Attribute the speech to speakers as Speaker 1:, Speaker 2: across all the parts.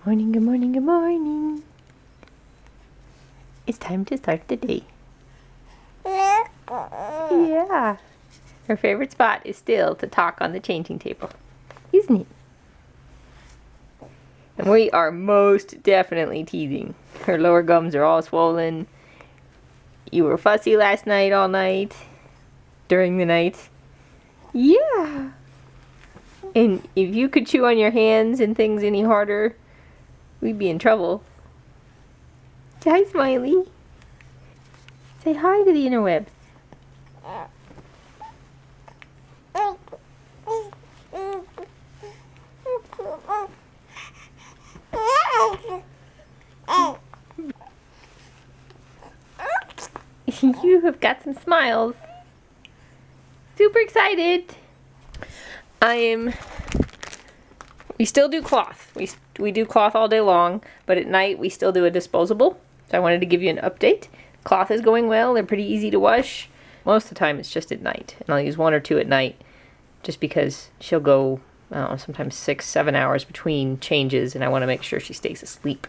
Speaker 1: Morning, good morning, good morning. It's time to start the day. Yeah. Her favorite spot is still to talk on the changing table, isn't it? And we are most definitely teething. Her lower gums are all swollen. You were fussy last night all night. During the night. Yeah. And if you could chew on your hands and things any harder, we'd be in trouble. Hi, Smiley. Say hi to the interwebs. You have got some smiles. Super excited. We still do cloth. We do cloth all day long, but at night we still do a disposable. So I wanted to give you an update. Cloth is going well. They're pretty easy to wash. Most of the time it's just at night. And I'll use 1 or 2 at night just because she'll go, I don't know, sometimes 6, 7 hours between changes, and I want to make sure she stays asleep.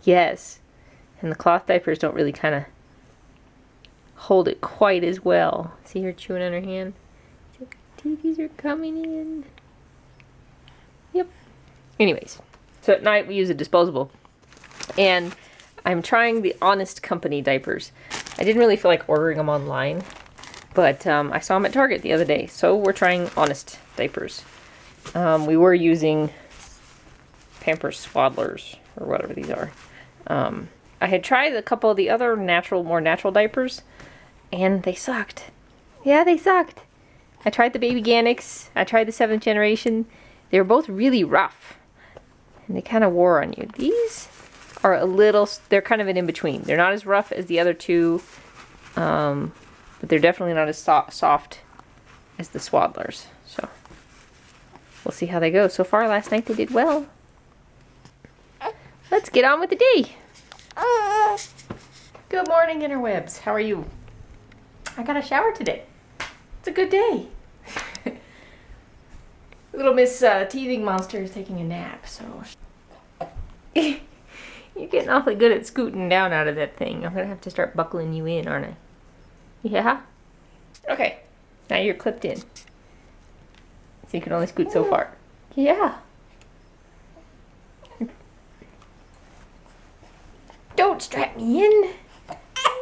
Speaker 1: Yes. And the cloth diapers don't really kind of hold it quite as well. See her chewing on her hand? Teethies are coming in. Yep. Anyways, so at night we use a disposable. And I'm trying the Honest Company diapers. I didn't really feel like ordering them online, but I saw them at Target the other day. So we're trying Honest diapers. We were using Pampers Swaddlers, or whatever these are. I had tried a couple of the other more natural diapers, and they sucked. Yeah, they sucked. I tried the BabyGanics. I tried the 7th generation. They were both really rough, and they kind of wore on you. These are they're kind of an in-between. They're not as rough as the other two, but they're definitely not as soft as the Swaddlers. So we'll see how they go. So far last night they did well. Let's get on with the day. Good morning, interwebs. How are you? I got a shower today. It's a good day. Little Miss Teething Monster is taking a nap, so you're getting awfully good at scooting down out of that thing. I'm gonna have to start buckling you in, aren't I? Yeah? Okay, now you're clipped in. So you can only scoot so far. Yeah. Don't strap me in.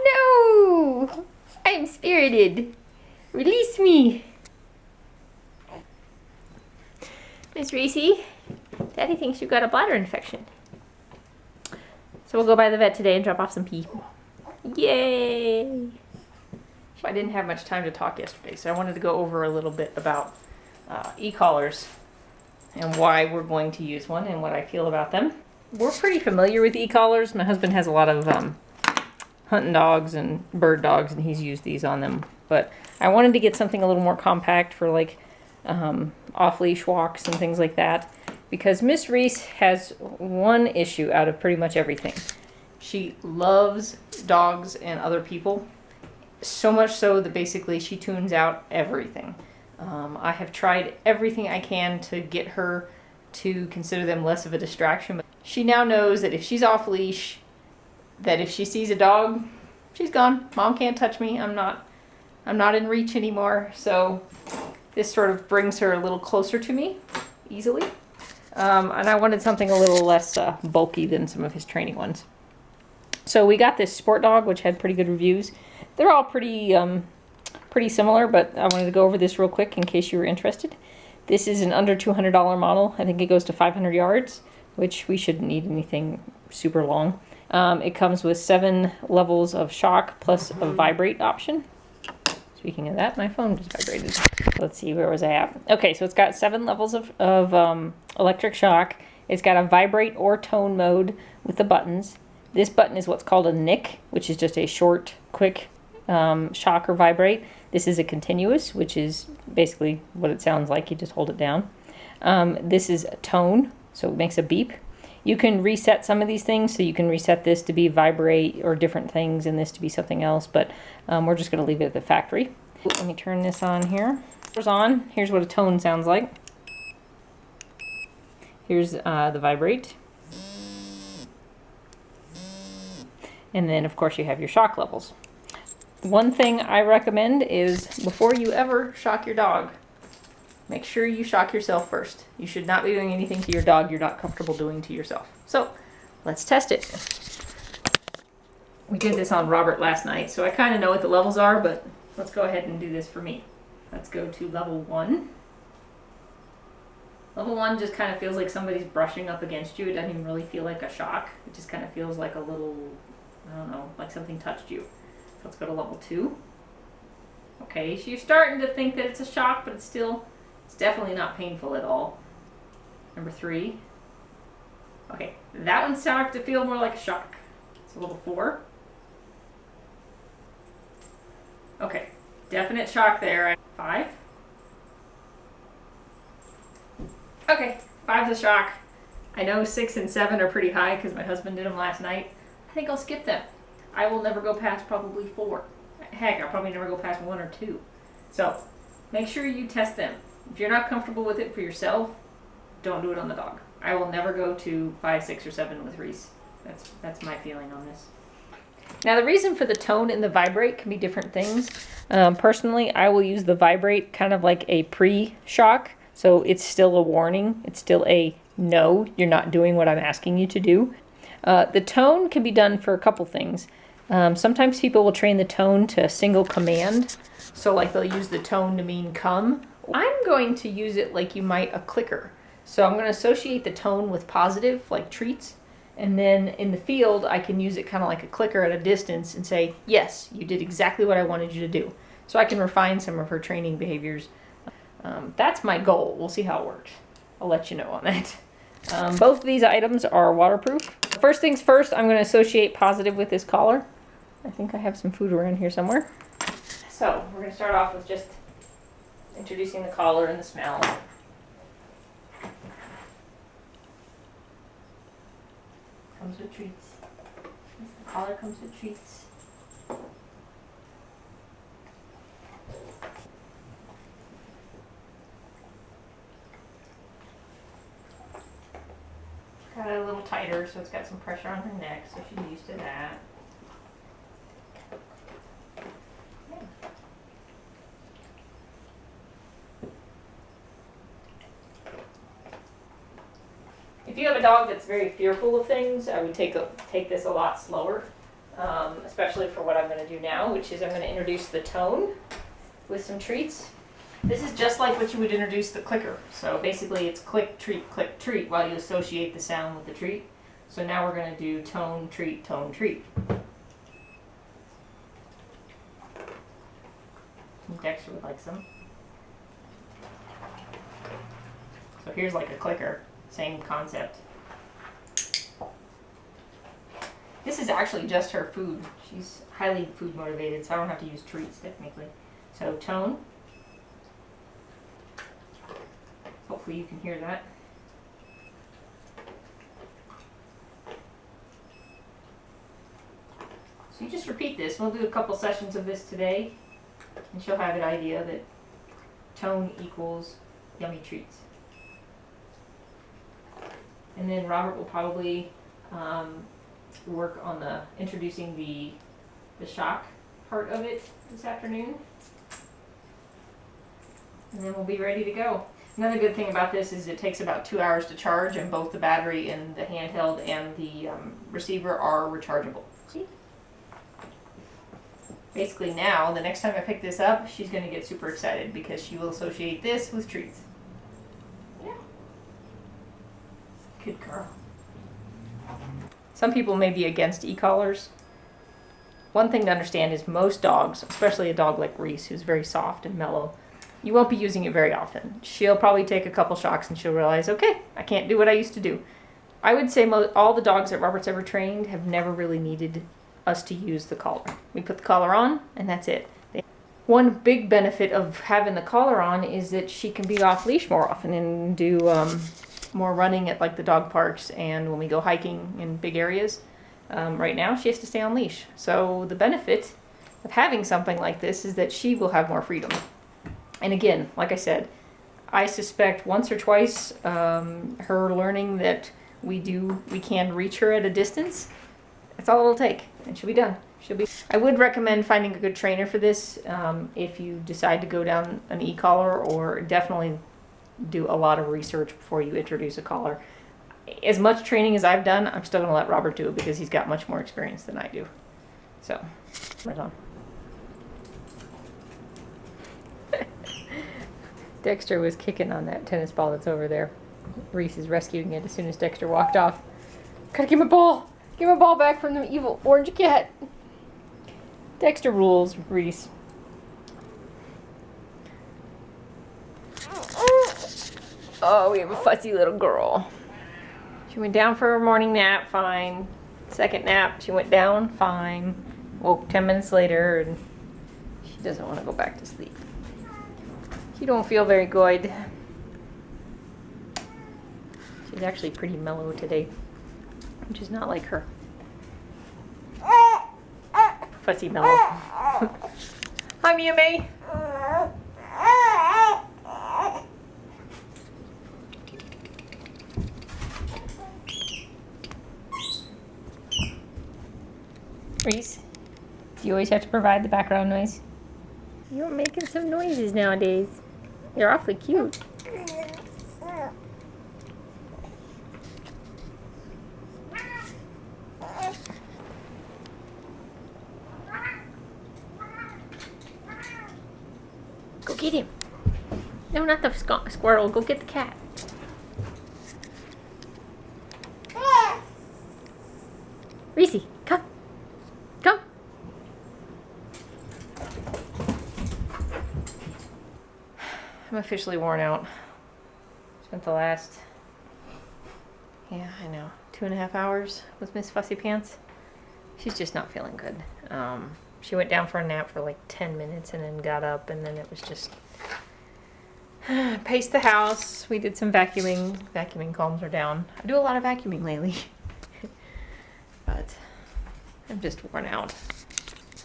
Speaker 1: No! I'm spirited. Release me. Miss Reese, Daddy thinks you've got a bladder infection. So we'll go by the vet today and drop off some pee. Yay! I didn't have much time to talk yesterday, so I wanted to go over a little bit about e-collars and why we're going to use one and what I feel about them. We're pretty familiar with e-collars. My husband has a lot of hunting dogs and bird dogs, and he's used these on them. But I wanted to get something a little more compact for like off-leash walks and things like that, because Miss Reese has one issue out of pretty much everything. She loves dogs and other people, so much so that basically she tunes out everything. I have tried everything I can to get her to consider them less of a distraction. But she now knows that if she's off leash, that if she sees a dog, she's gone. Mom can't touch me. I'm not in reach anymore. So this sort of brings her a little closer to me easily. And I wanted something a little less bulky than some of his training ones. So we got this Sport Dog, which had pretty good reviews. They're all pretty similar, but I wanted to go over this real quick in case you were interested. This is an under $200 model. I think it goes to 500 yards, which we shouldn't need anything super long. It comes with 7 levels of shock plus a vibrate option. Speaking of that, my phone just vibrated. Let's see, where was I at? Okay, so it's got 7 levels of electric shock. It's got a vibrate or tone mode with the buttons. This button is what's called a nick, which is just a short, quick shock or vibrate. This is a continuous, which is basically what it sounds like. You just hold it down. This is a tone, so it makes a beep. You can reset some of these things, so you can reset this to be vibrate or different things and this to be something else, but we're just going to leave it at the factory. Let me turn this on here. It's on. Here's what a tone sounds like. Here's the vibrate. And then of course you have your shock levels. One thing I recommend is before you ever shock your dog, make sure you shock yourself first. You should not be doing anything to your dog you're not comfortable doing to yourself. So let's test it. We did this on Robert last night, so I kind of know what the levels are, but let's go ahead and do this for me. Let's go to level 1. Level 1 just kind of feels like somebody's brushing up against you. It doesn't even really feel like a shock. It just kind of feels like a little, I don't know, like something touched you. So let's go to level 2. Okay, so you're starting to think that it's a shock, but it's definitely not painful at all. Number 3. Okay, that one started to feel more like a shock. So level 4. Okay, definite shock there. 5. Okay, 5's a shock. I know 6 and 7 are pretty high because my husband did them last night. I think I'll skip them. I will never go past probably 4. Heck, I'll probably never go past 1 or 2. So make sure you test them. If you're not comfortable with it for yourself, don't do it on the dog. I will never go to 5, 6, or 7 with Reese. That's my feeling on this. Now the reason for the tone and the vibrate can be different things. Personally, I will use the vibrate kind of like a pre-shock. So it's still a warning. It's still a no, you're not doing what I'm asking you to do. The tone can be done for a couple things. Sometimes people will train the tone to a single command. So like they'll use the tone to mean come. I'm going to use it like you might a clicker. So I'm going to associate the tone with positive, like treats. And then in the field, I can use it kind of like a clicker at a distance and say, yes, you did exactly what I wanted you to do. So I can refine some of her training behaviors. That's my goal. We'll see how it works. I'll let you know on that. Both of these items are waterproof. First things first, I'm going to associate positive with this collar. I think I have some food around here somewhere. So we're going to start off with just introducing the collar and the smell. Comes with treats. The collar comes with treats. Got it a little tighter, so it's got some pressure on her neck, so she's used to that. Okay. If you have a dog that's very fearful of things, I would take this a lot slower, especially for what I'm going to do now, which is I'm going to introduce the tone with some treats. This is just like what you would introduce the clicker. So basically it's click, treat, while you associate the sound with the treat. So now we're going to do tone, treat, tone, treat. Dexter would like some. So here's like a clicker, same concept. This is actually just her food. She's highly food motivated, so I don't have to use treats technically. So tone. Hopefully you can hear that. So you just repeat this. We'll do a couple sessions of this today, and she'll have an idea that tone equals yummy treats. And then Robert will probably work on introducing the shock part of it this afternoon. And then we'll be ready to go. Another good thing about this is it takes about 2 hours to charge, and both the battery and the handheld and the receiver are rechargeable. See? Basically now, the next time I pick this up, she's going to get super excited because she will associate this with treats. Yeah. Good girl. Some people may be against e-collars. One thing to understand is most dogs, especially a dog like Reese, who's very soft and mellow, you won't be using it very often. She'll probably take a couple shocks and she'll realize, okay, I can't do what I used to do. I would say all the dogs that Robert's ever trained have never really needed us to use the collar. We put the collar on and that's it. One big benefit of having the collar on is that she can be off leash more often and do more running at like the dog parks and when we go hiking in big areas. Right now she has to stay on leash. So the benefit of having something like this is that she will have more freedom. And again, like I said, I suspect once or twice her learning that we can reach her at a distance That's all it'll take, and she'll be done. I would recommend finding a good trainer for this if you decide to go down an e-collar, or definitely do a lot of research before you introduce a collar. As much training as I've done, I'm still going to let Robert do it because he's got much more experience than I do. So, right on. Dexter was kicking on that tennis ball that's over there. Reese is rescuing it as soon as Dexter walked off. Gotta give my ball! Give my ball back from the evil orange cat! Dexter rules, Reese. Oh, we have a fussy little girl. She went down for her morning nap, fine. Second nap, she went down, fine. Woke 10 minutes later, and she doesn't want to go back to sleep. She don't feel very good. She's actually pretty mellow today, which is not like her. Fussy mellow. Hi, Mia May. Reese, do you always have to provide the background noise? You're making some noises nowadays. You're awfully cute. Go get him. No, not the squirrel. Go get the cat. Reese, come. Come. I'm officially worn out. Spent the last, yeah, I know, 2.5 hours with Miss Fussy Pants. She's just not feeling good. She went down for a nap for like 10 minutes and then got up, and then it was just paced the house. We did some vacuuming. Vacuuming calms her down. I do a lot of vacuuming lately. But I'm just worn out.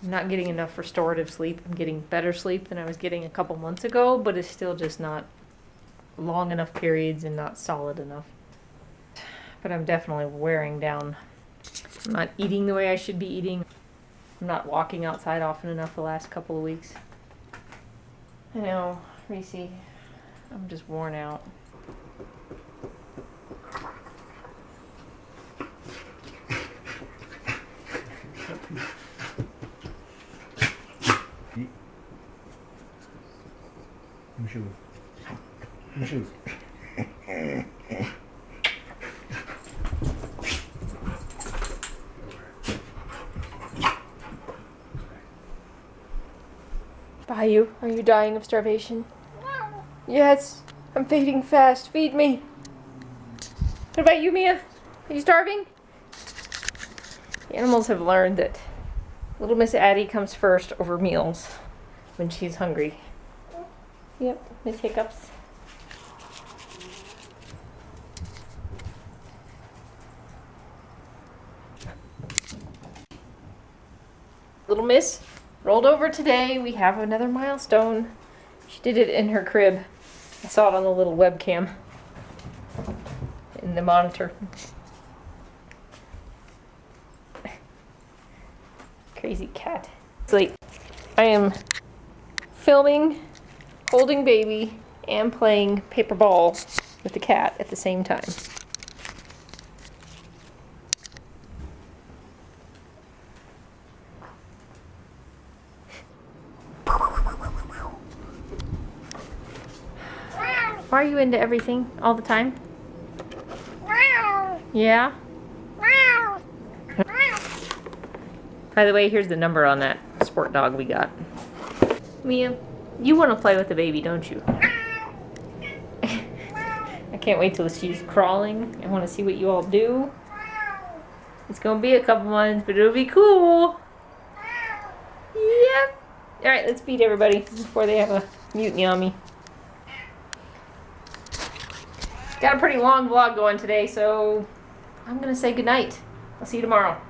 Speaker 1: I'm not getting enough restorative sleep. I'm getting better sleep than I was getting a couple months ago, but it's still just not long enough periods and not solid enough. But I'm definitely wearing down. I'm not eating the way I should be eating. I'm not walking outside often enough the last couple of weeks. I know, Reese, I'm just worn out.
Speaker 2: Shoes.
Speaker 1: Bayou, are you dying of starvation? No. Yes, I'm fading fast. Feed me. What about you, Mia? Are you starving? The animals have learned that little Miss Addie comes first over meals when she's hungry. Yep, Miss Hiccups. Little Miss rolled over today. We have another milestone. She did it in her crib. I saw it on the little webcam in the monitor. Crazy cat. Sleep. I am filming, holding baby, and playing paper ball with the cat at the same time. Why are you into everything all the time? Yeah? By the way, here's the number on that sport dog we got. Mia, you want to play with the baby, don't you? I can't wait till she's crawling. I want to see what you all do. It's going to be a couple months, but it'll be cool. Yep. Alright, let's feed everybody before they have a mutiny on me. Got a pretty long vlog going today, so I'm going to say goodnight. I'll see you tomorrow.